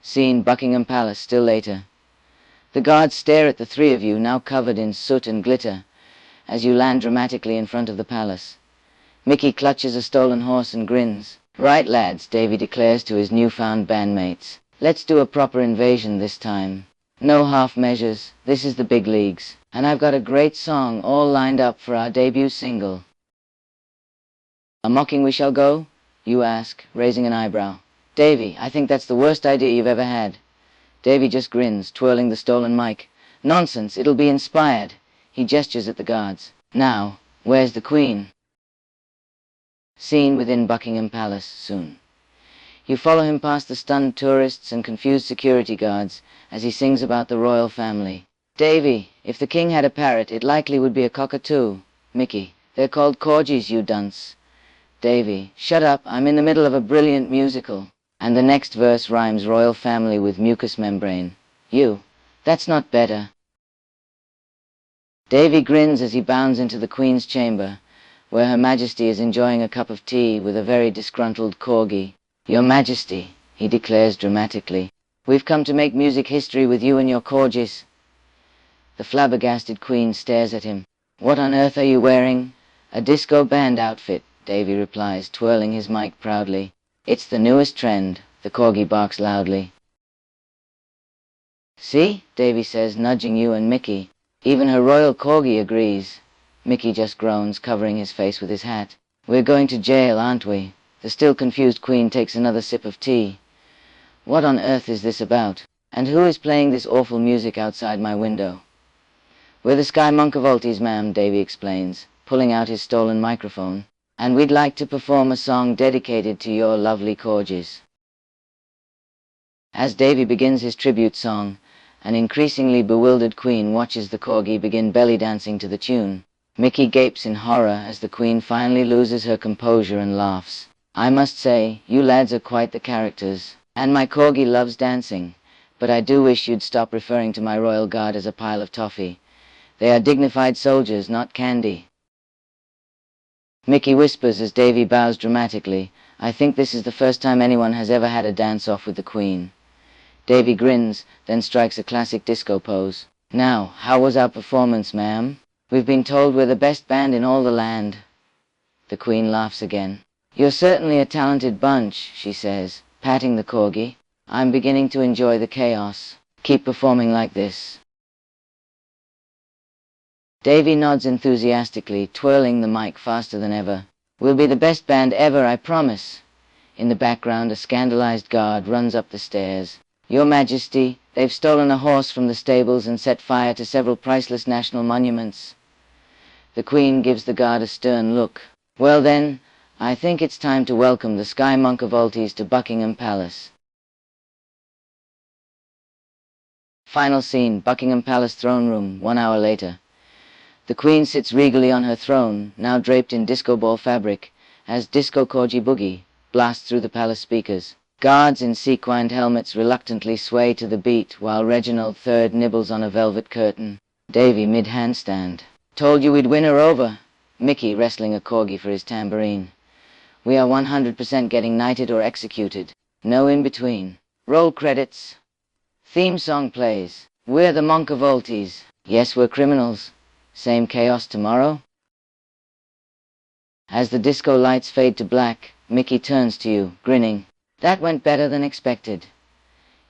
Scene Buckingham Palace, still later. The guards stare at the three of you, now covered in soot and glitter, as you land dramatically in front of the palace. Micky clutches a stolen horse and grins. "Right, lads," Davy declares to his newfound bandmates. "Let's do a proper invasion this time. No half measures, this is the big leagues. And I've got a great song all lined up for our debut single." "A mocking we shall go?" you ask, raising an eyebrow. "Davy, I think that's the worst idea you've ever had." Davy just grins, twirling the stolen mic. "Nonsense, it'll be inspired." He gestures at the guards. "Now, where's the Queen?" Scene within Buckingham Palace, soon. You follow him past the stunned tourists and confused security guards as he sings about the royal family. "Davy, if the king had a parrot, it likely would be a cockatoo." Micky, "They're called corgis, you dunce." Davy, "Shut up, I'm in the middle of a brilliant musical." And the next verse rhymes royal family with mucus membrane. You, "That's not better." Davy grins as he bounds into the Queen's chamber, where Her Majesty is enjoying a cup of tea with a very disgruntled corgi. "Your Majesty," he declares dramatically, "we've come to make music history with you and your corgis." The flabbergasted Queen stares at him. "What on earth are you wearing?" "A disco band outfit," Davy replies, twirling his mic proudly. "It's the newest trend," the corgi barks loudly. "See?" Davy says, nudging you and Micky. "Even her royal corgi agrees." Micky just groans, covering his face with his hat. "We're going to jail, aren't we?" The still confused Queen takes another sip of tea. "What on earth is this about? And who is playing this awful music outside my window?" "We're the Sky Monkevoltees, ma'am," Davy explains, pulling out his stolen microphone. "And we'd like to perform a song dedicated to your lovely corgis." As Davy begins his tribute song, an increasingly bewildered Queen watches the corgi begin belly dancing to the tune. Micky gapes in horror as the Queen finally loses her composure and laughs. "I must say, you lads are quite the characters. And my corgi loves dancing. But I do wish you'd stop referring to my royal guard as a pile of toffee. They are dignified soldiers, not candy." Micky whispers as Davy bows dramatically. "I think this is the first time anyone has ever had a dance-off with the Queen." Davy grins, then strikes a classic disco pose. "Now, how was our performance, ma'am?" "We've been told we're the best band in all the land." The Queen laughs again. "You're certainly a talented bunch," she says, patting the corgi. "I'm beginning to enjoy the chaos. Keep performing like this." Davy nods enthusiastically, twirling the mic faster than ever. "We'll be the best band ever, I promise." In the background, a scandalized guard runs up the stairs. "Your Majesty, they've stolen a horse from the stables and set fire to several priceless national monuments." The Queen gives the guard a stern look. "Well then, I think it's time to welcome the Sky Monkevoltees to Buckingham Palace." Final scene, Buckingham Palace throne room, 1 hour later. The Queen sits regally on her throne, now draped in disco ball fabric, as Disco Corgi Boogie blasts through the palace speakers. Guards in sequined helmets reluctantly sway to the beat while Reginald III nibbles on a velvet curtain. Davy mid-handstand. "Told you we'd win her over." Micky wrestling a corgi for his tambourine. "We are 100% getting knighted or executed. No in between." Roll credits. Theme song plays. "We're the Monkevoltees. Yes, we're criminals. Same chaos tomorrow." As the disco lights fade to black, Micky turns to you, grinning. "That went better than expected."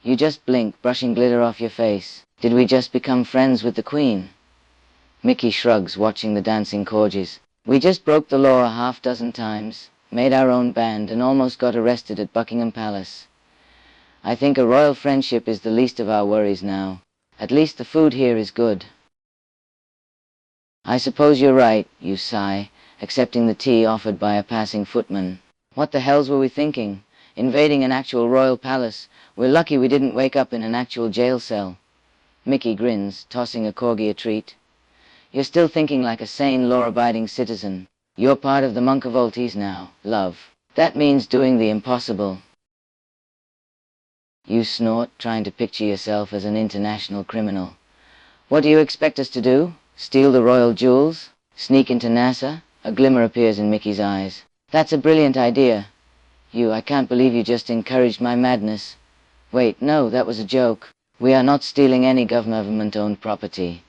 You just blink, brushing glitter off your face. Did we just become friends with the Queen? Micky shrugs, watching the dancing corgis. "We just broke the law a half-dozen times, made our own band, and almost got arrested at Buckingham Palace. I think a royal friendship is the least of our worries now. At least the food here is good." "I suppose you're right," you sigh, accepting the tea offered by a passing footman. "What the hells were we thinking? Invading an actual royal palace? We're lucky we didn't wake up in an actual jail cell." Micky grins, tossing a corgi a treat. "You're still thinking like a sane, law-abiding citizen. You're part of the Monkevoltees now, love. That means doing the impossible." You snort, trying to picture yourself as an international criminal. "What do you expect us to do? Steal the royal jewels? Sneak into NASA?" A glimmer appears in Micky's eyes. "That's a brilliant idea." You, "I can't believe you just encouraged my madness." Wait, no, that was a joke. We are not stealing any government-owned property.